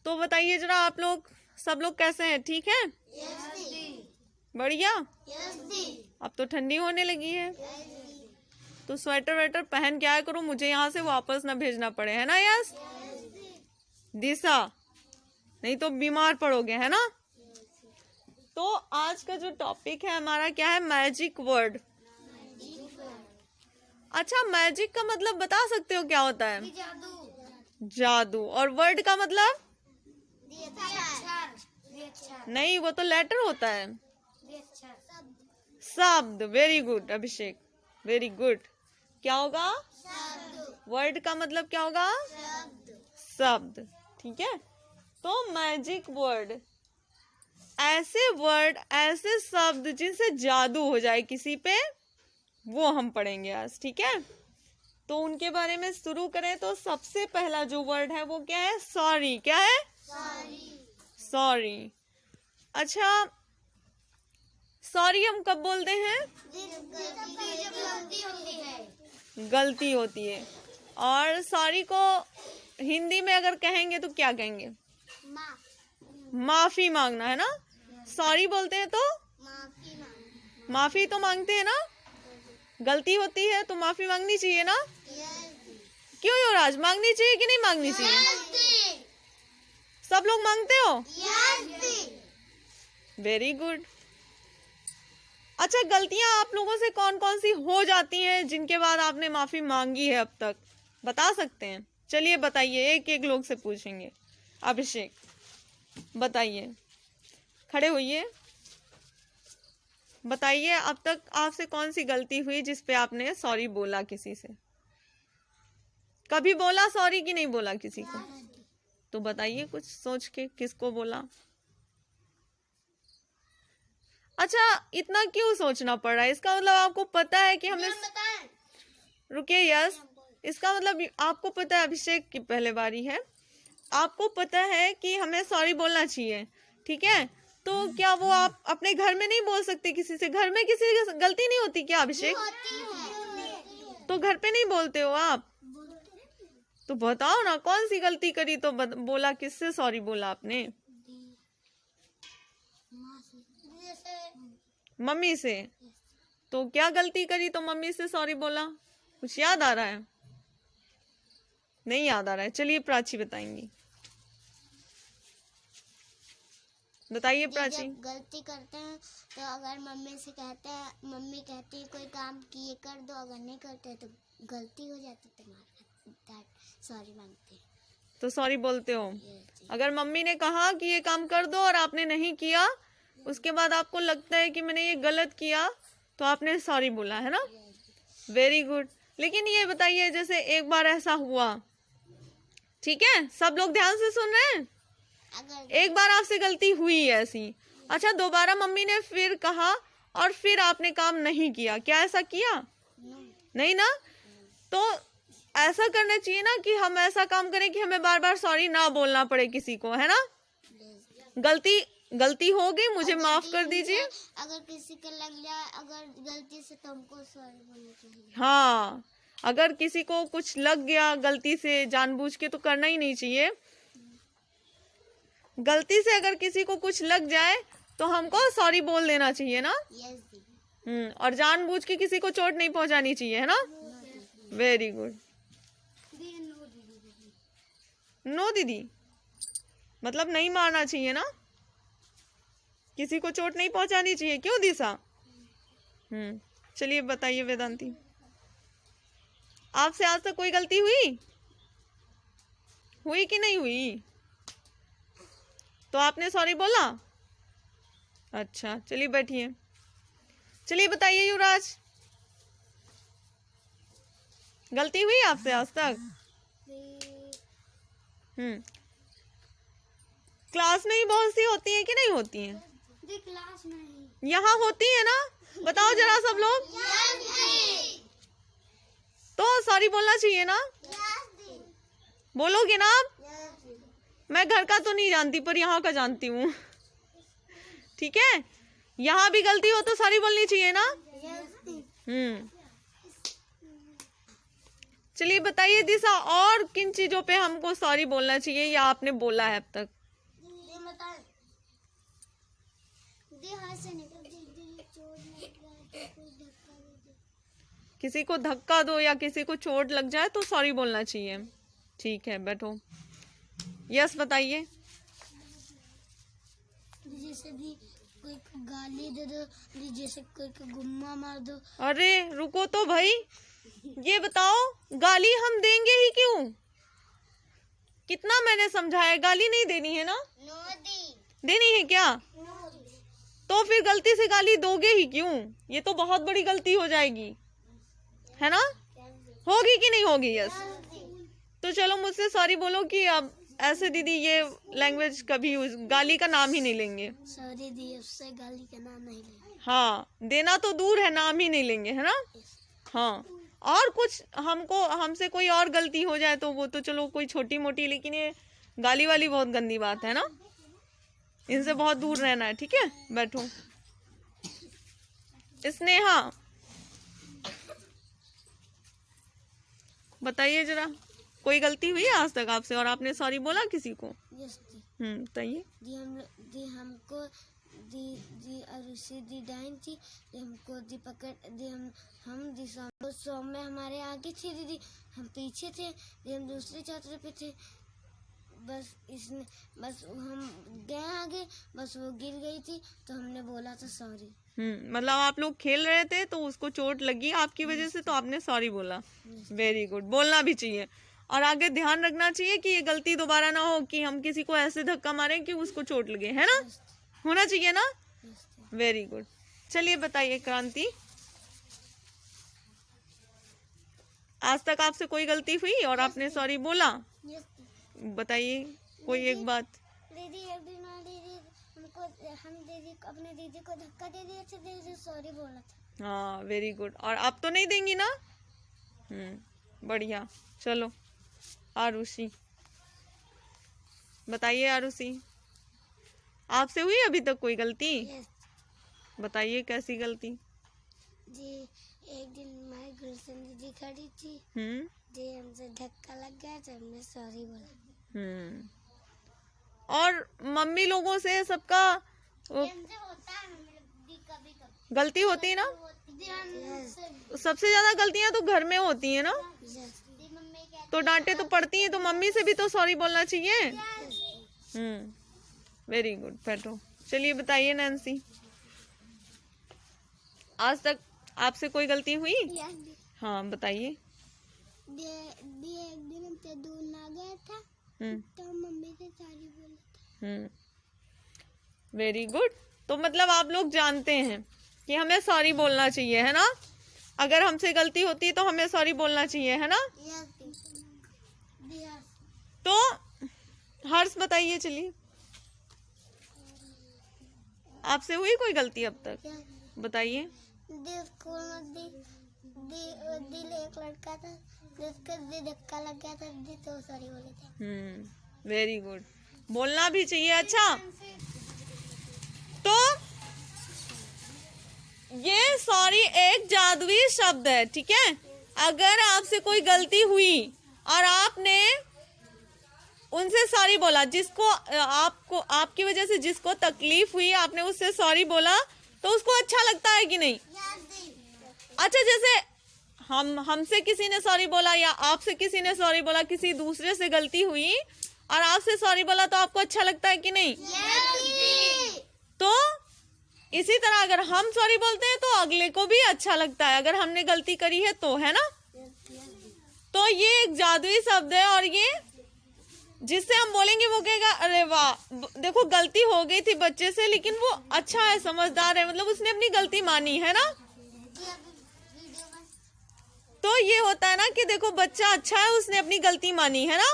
तो बताइए जरा, आप लोग सब लोग कैसे हैं? ठीक है? बढ़िया। अब तो ठंडी होने लगी है, तो स्वेटर वेटर पहन के आया करो, मुझे यहाँ से वापस ना भेजना पड़े, है ना? यस दिशा, नहीं तो बीमार पड़ोगे, है ना? तो आज का जो टॉपिक है हमारा क्या है? Magic word. अच्छा, मैजिक का मतलब बता सकते हो क्या होता है? जादू। और वर्ड का मतलब? नहीं, वो तो लेटर होता है। शब्द। वेरी गुड अभिषेक, वेरी गुड। क्या होगा? वर्ड का मतलब क्या होगा? शब्द। ठीक है, तो मैजिक वर्ड, ऐसे शब्द जिनसे जादू हो जाए किसी पे, वो हम पढ़ेंगे आज। ठीक है, तो उनके बारे में शुरू करें तो सबसे पहला जो वर्ड है वो क्या है? सॉरी। क्या है? सॉरी। अच्छा, सॉरी हम कब बोलते हैं? गलती होती है। और सॉरी को हिंदी में अगर कहेंगे तो क्या कहेंगे? माफी मांगना, है ना? सॉरी बोलते हैं तो माफी तो मांगते हैं ना? गलती होती है तो माफी मांगनी चाहिए ना? क्यों युवराज, मांगनी चाहिए कि नहीं मांगनी चाहिए? सब लोग मांगते हो? Very good. अच्छा, गलतियां आप लोगों से कौन कौन सी हो जाती हैं जिनके बाद आपने माफी मांगी है अब तक? बता सकते हैं? चलिए बताइए, एक एक लोग से पूछेंगे। अभिषेक बताइए, खड़े होइए, बताइए अब तक आपसे कौन सी गलती हुई जिस पे आपने सॉरी बोला किसी से? कभी बोला सॉरी कि नहीं बोला किसी को? तो बताइए कुछ सोच के, किसको बोला? अच्छा, इतना क्यों सोचना पड़ रहा है? इसका मतलब आपको पता है कि हमें, रुकिए, यस, इसका मतलब आपको पता है अभिषेक की पहले बारी है, आपको पता है कि हमें सॉरी बोलना चाहिए, ठीक है? तो क्या वो आप अपने घर में नहीं बोल सकते किसी से? घर में किसी की गलती नहीं होती क्या अभिषेक? तो घर पे नहीं बोलते हो आप? तो बताओ ना, कौन सी गलती करी तो बोला? किससे सॉरी बोला आपने? मम्मी से। तो क्या गलती करी तो मम्मी से सॉरी बोला? कुछ याद आ रहा है? नहीं याद आ रहा है। चलिए प्राची बताएंगी, बताइए प्राची। जब गलती करते हैं तो अगर मम्मी से कहते हैं, मम्मी कहती है कोई काम किए कर दो, अगर नहीं करते तो गलती हो जाती तो सॉरी मांगते हैं। तो सॉरी बोलते हो? अगर मम्मी ने कहा कि ये काम कर दो और आपने नहीं किया, उसके बाद आपको लगता है कि मैंने ये गलत किया, तो आपने सॉरी बोला, है ना? Very good. लेकिन ये बताइए, जैसे एक बार ऐसा हुआ, ठीक है, सब लोग ध्यान से सुन रहे हैं, एक बार आपसे गलती हुई ऐसी, अच्छा, दोबारा मम्मी ने फिर कहा और फिर आपने काम नहीं किया, क्या ऐसा किया? नहीं ना? तो ऐसा करना चाहिए ना कि हम ऐसा काम करें कि हमें बार बार सॉरी ना बोलना पड़े किसी को, है ना? गलती हो गई, मुझे माफ कर दीजिए। अगर किसी को लग जाए अगर गलती से, तो हमको सॉरी बोलना चाहिए। हाँ, अगर किसी को कुछ लग गया गलती से, जानबूझ के तो करना ही नहीं चाहिए। गलती से अगर किसी को कुछ लग जाए तो हमको सॉरी बोल देना चाहिए ना? और जानबूझ के किसी को चोट नहीं पहुंचानी चाहिए, है ना? Very good. नो दीदी, मतलब नहीं मारना चाहिए ना? किसी को चोट नहीं पहुंचानी चाहिए, क्यों दिशा? चलिए बताइए वेदांती, आपसे आज तक कोई गलती हुई कि नहीं हुई? तो आपने सॉरी बोला? अच्छा, चलिए बैठिए। चलिए बताइए युवराज, गलती हुई आपसे आज तक? क्लास में ही बहुत सी होती है कि नहीं होती है? क्लास नहीं, यहाँ होती है ना? बताओ जरा सब लोग। तो सॉरी बोलना चाहिए ना? बोलोगे ना आप? मैं घर का तो नहीं जानती, पर यहाँ का जानती हूँ। ठीक है, यहाँ भी गलती हो तो सॉरी बोलनी चाहिए ना? चलिए बताइए दिशा, और किन चीजों पे हमको सॉरी बोलना चाहिए या आपने बोला है अब तक? किसी को धक्का दो या किसी को चोट लग जाए तो सॉरी बोलना चाहिए। ठीक है, बैठो। यस बताइए। जैसे भी कोई को गाली दे दो, जैसे कोई को गुम्मा मार दो। अरे रुको तो भाई, ये बताओ गाली हम देंगे ही क्यों? कितना मैंने समझाया, गाली नहीं देनी है ना? देनी है क्या? तो फिर गलती से गाली दोगे ही क्यों? ये तो बहुत बड़ी गलती हो जाएगी, है ना? होगी कि नहीं होगी? यस। तो चलो मुझसे सॉरी बोलो कि अब ऐसे दीदी ये लैंग्वेज कभी यूज, गाली का नाम ही नहीं लेंगे। सॉरी दी, उससे गाली का नाम नहीं लेंगे। हाँ, देना तो दूर है, नाम ही नहीं लेंगे, है ना? हाँ, और कुछ हमसे कोई और गलती हो जाए तो वो तो चलो कोई छोटी मोटी, लेकिन ये गाली वाली बहुत गंदी बात है ना, इनसे बहुत दूर रहना है। ठीक है, बैठो। स्नेहा बताइए जरा, कोई गलती हुई है आज तक आपसे और आपने सॉरी बोला किसी को? बताइए। दी हमको दी अरुषि दी डाइन थी, हमको दी पकड़ दी, हम दी सॉन्ग में हमारे आगे थी दीदी, हम पीछे थे, दी हम दूसरे छात्र पे थे। बस हम गए आगे, बस वो गिर गई थी तो हमने बोला था सॉरी। मतलब आप लोग खेल रहे थे तो उसको चोट लगी आपकी वजह से, तो आपने सॉरी बोला। वेरी गुड, बोलना भी चाहिए और आगे ध्यान रखना चाहिए कि ये गलती दोबारा ना हो कि हम किसी को ऐसे धक्का मारें कि उसको चोट लगे, है ना? होना चाहिए ना? Very good. चलिए बताइए क्रांति, आज तक आपसे कोई गलती हुई और आपने सॉरी बोला? बताइए कोई एक बात। दीदी एक दिन हम अपने दीदी को धक्का दे दिए थे, दीदी सॉरी बोला था। हाँ, वेरी गुड। और अब तो नहीं देंगी ना? बढ़िया। चलो आरुषि बताइए। आरुषि, आपसे हुई अभी तक कोई गलती? बताइए कैसी गलती? जी एक दिन हमारी गुलशन दीदी खड़ी थी, जी हमसे धक्का लग गया तो हमने सॉरी बोला। और मम्मी लोगों से सबका गलती होती है ना? सबसे ज्यादा गलतियां तो घर में होती है ना, तो डांटे तो पड़ती है, तो मम्मी से भी तो सॉरी बोलना चाहिए। वेरी गुड, बैठो। चलिए बताइए नैन्सी, आज तक आपसे कोई गलती हुई? हाँ बताइए। एक दिन हमसे दूर ना गया था तो मम्मी से सॉरी बोला था। Very good. तो मतलब आप लोग जानते हैं कि हमें सॉरी बोलना चाहिए, है ना? अगर हमसे गलती होती है तो हमें सॉरी बोलना चाहिए, है ना? तो हर्ष बताइए, चलिए आपसे हुई कोई गलती अब तक? बताइए। स्कूल में दिल एक लड़का था, जिसका धक्का लग गया था, तो सॉरी बोले थे। वेरी गुड, बोलना भी चाहिए। अच्छा, तो ये सॉरी एक जादुई शब्द है, ठीक है? अगर आपसे कोई गलती हुई और आपने उनसे सॉरी बोला, जिसको आपको आपकी वजह से जिसको तकलीफ हुई, आपने उससे सॉरी बोला, तो उसको अच्छा लगता है कि नहीं? अच्छा, जैसे हमसे किसी ने सॉरी बोला या आपसे किसी ने सॉरी बोला, किसी दूसरे से गलती हुई और आपसे सॉरी बोला, तो आपको अच्छा लगता है कि नहीं? तो इसी तरह अगर हम सॉरी बोलते हैं तो अगले को भी अच्छा लगता है, अगर हमने गलती करी है तो, है ना? तो ये एक जादुई शब्द है और ये जिससे हम बोलेंगे वो कहेगा अरे वाह, देखो गलती हो गई थी बच्चे से, लेकिन वो अच्छा है, समझदार है, मतलब उसने अपनी गलती मानी, है ना? तो ये होता है ना कि देखो बच्चा अच्छा है, उसने अपनी गलती मानी, है ना?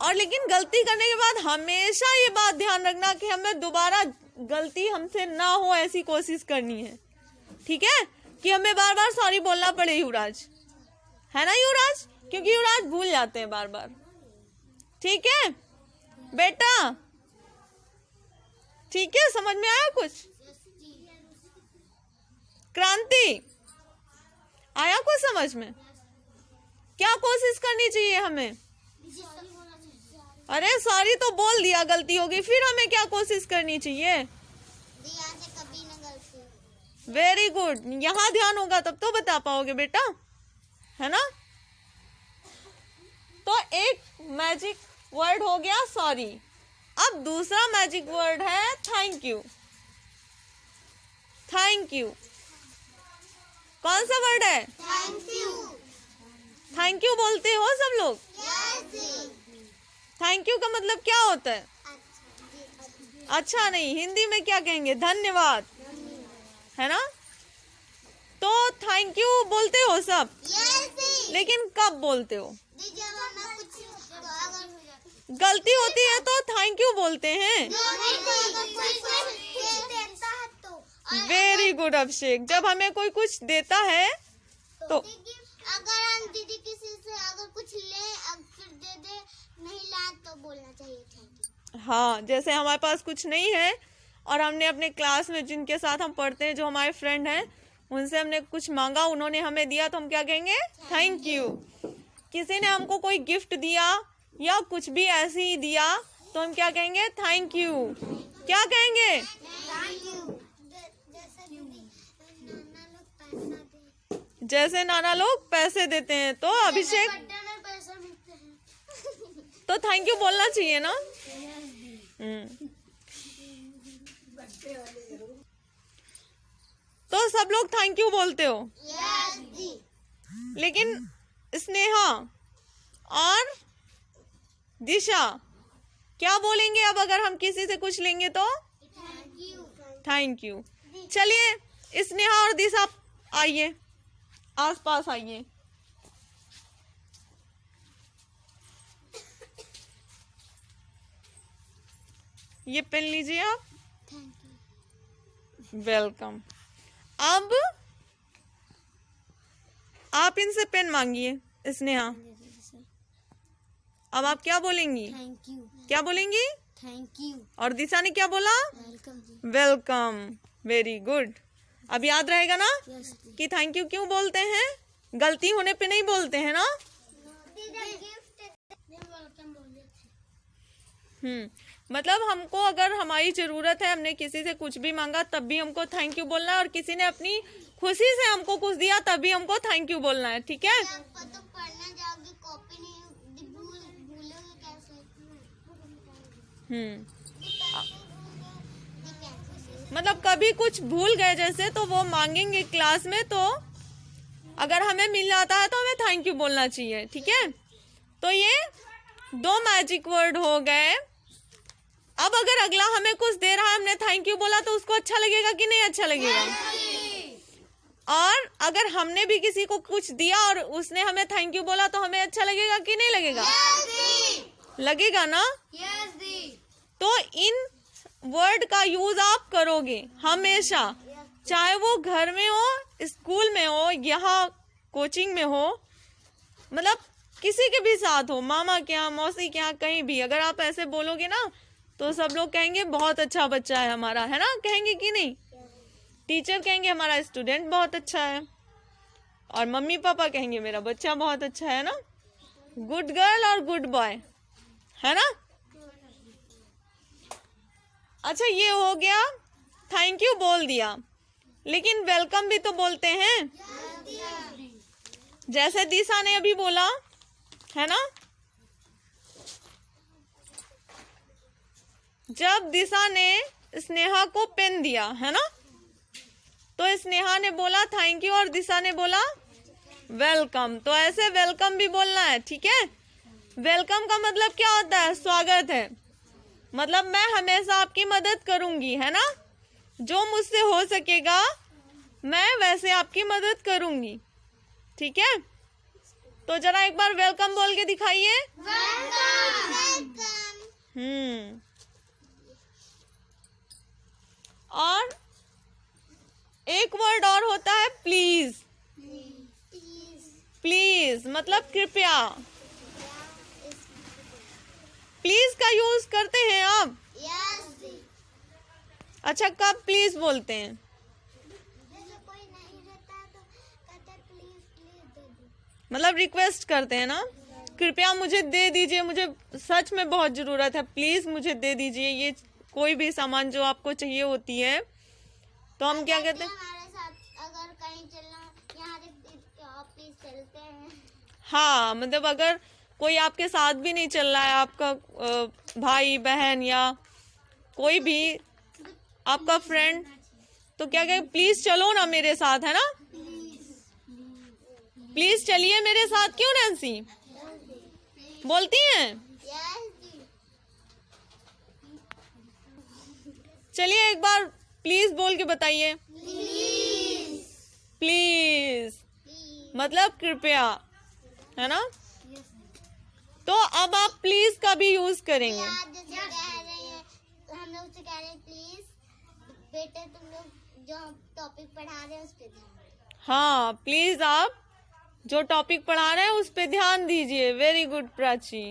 और लेकिन गलती करने के बाद हमेशा ये बात ध्यान रखना कि हमें दोबारा गलती हमसे ना हो, ऐसी कोशिश करनी है, ठीक है? कि हमें बार बार सॉरी बोलना पड़े, युवराज, है ना युवराज? क्योंकि युवराज भूल जाते हैं बार बार, ठीक है बेटा? ठीक है, समझ में आया कुछ? क्रांति, आया कुछ समझ में? क्या कोशिश करनी चाहिए हमें? अरे सॉरी तो बोल दिया, गलती हो गई, फिर हमें क्या कोशिश करनी चाहिए? कभी ना गलती। वेरी गुड, यहाँ ध्यान होगा तब तो बता पाओगे बेटा, है ना? तो एक मैजिक वर्ड हो गया सॉरी। अब दूसरा मैजिक वर्ड है थैंक यू। थैंक यू कौन सा वर्ड है? Thank you. थैंक यू बोलते हो सब लोग? थैंक यू का मतलब क्या होता है? अच्छा नहीं, हिंदी में क्या कहेंगे? धन्यवाद, है ना? तो थैंक यू बोलते हो सब, लेकिन कब बोलते हो? गलती होती है तो थैंक यू बोलते हैं। वेरी गुड अभिषेक, जब हमें कोई कुछ देता है तो अगर हम दीदी किसी से अगर कुछ ले फिर दे दे, नहीं ला तो बोलना चाहिए थैंक यू। हाँ, जैसे हमारे पास कुछ नहीं है और हमने अपने क्लास में जिनके साथ हम पढ़ते हैं, जो हमारे फ्रेंड हैं, उनसे हमने कुछ मांगा, उन्होंने हमें दिया तो हम क्या कहेंगे? Thank you. किसी ने हमको कोई गिफ्ट दिया या कुछ भी ऐसे ही दिया तो हम क्या कहेंगे? Thank you. क्या कहेंगे? जैसे नाना लोग पैसे देते हैं तो अभिषेक पैसा मिलते हैं तो थैंक यू बोलना चाहिए ना? तो सब लोग थैंक यू बोलते हो, लेकिन स्नेहा और दिशा क्या बोलेंगे अब अगर हम किसी से कुछ लेंगे तो? Thank you. चलिए स्नेहा और दिशा आइए, आसपास आइए। ये पेन लीजिए आप। वेलकम। अब आप इनसे पेन मांगिए स्नेहा। अब आप क्या बोलेंगी? Thank you. क्या बोलेंगी? Thank you. और दिशा ने क्या बोला? वेलकम जी। वेलकम। Very good. अब याद रहेगा ना यस कि थैंक यू क्यों बोलते हैं? गलती होने पे नहीं बोलते हैं ना? मतलब हमको अगर हमारी जरूरत है, हमने किसी से कुछ भी मांगा तब भी हमको थैंक यू बोलना है, और किसी ने अपनी खुशी से हमको कुछ दिया तब भी हमको थैंक यू बोलना है, ठीक है? तो पढ़ने जाओगे कॉपी नहीं भूलोगे कैसे? मतलब कभी कुछ भूल गए जैसे तो वो मांगेंगे क्लास में, तो अगर हमें मिल जाता है तो हमें थैंक यू बोलना चाहिए, ठीक है? तो ये 2 मैजिक वर्ड हो गए। अब अगर अगला हमें कुछ दे रहा है, हमने थैंक यू बोला, तो उसको अच्छा लगेगा कि नहीं अच्छा लगेगा? और अगर हमने भी किसी को कुछ दिया और उसने हमें थैंक यू बोला तो हमें अच्छा लगेगा कि नहीं लगेगा? लगेगा ना? तो इन वर्ड का यूज आप करोगे हमेशा, चाहे वो घर में हो, स्कूल में हो, यहाँ कोचिंग में हो, मतलब किसी के भी साथ हो, मामा के यहाँ, मौसी के यहाँ, कहीं भी अगर आप ऐसे बोलोगे ना तो सब लोग कहेंगे बहुत अच्छा बच्चा है हमारा, है ना? कहेंगे कि नहीं? टीचर कहेंगे हमारा स्टूडेंट बहुत अच्छा है, और मम्मी पापा कहेंगे मेरा बच्चा बहुत अच्छा है ना? गुड गर्ल और गुड बॉय, है ना? अच्छा, ये हो गया, थैंक यू बोल दिया, लेकिन वेलकम भी तो बोलते हैं, जैसे दिशा ने अभी बोला, है ना? जब दिशा ने स्नेहा को पेन दिया, है ना, तो स्नेहा ने बोला थैंक यू और दिशा ने बोला वेलकम। तो ऐसे वेलकम भी बोलना है, ठीक है? वेलकम का मतलब क्या होता है? स्वागत है, मतलब मैं हमेशा आपकी मदद करूंगी, है ना? जो मुझसे हो सकेगा मैं वैसे आपकी मदद करूंगी, ठीक है? तो जरा एक बार वेलकम बोल के दिखाइए। और एक वर्ड और होता है प्लीज। प्लीज मतलब कृपया। प्लीज का यूज करते हैं आप? अच्छा, कब प्लीज बोलते हैं? कोई नहीं रहता तो कहते प्लीज प्लीज दे दो। मतलब रिक्वेस्ट करते हैं ना, कृपया मुझे दे दीजिए, मुझे सच में बहुत ज़रूरत है, प्लीज़ मुझे दे दीजिए ये कोई भी सामान जो आपको चाहिए होती है। तो हम क्या कहते हैं, हमारे साथ अगर कहीं चलना यहाँ प्लीज चलते हैं। हाँ मतलब अगर कोई आपके साथ भी नहीं चल रहा है, आपका भाई बहन या कोई भी आपका फ्रेंड, तो क्या कहें, प्लीज चलो ना मेरे साथ, है ना, प्लीज चलिए मेरे साथ। क्यों नैन्सी बोलती हैं? चलिए एक बार प्लीज बोल के बताइए, प्लीज मतलब कृपया, है ना। तो अब आप प्लीज का भी यूज करेंगे। हम लोग से कह रहे हैं प्लीज बेटे तुम लोग जो टॉपिक पढ़ा रहे हैं उस पे ध्यान। हाँ प्लीज आप जो टॉपिक पढ़ा रहे हैं उस पे ध्यान दीजिए। Very good Prachi.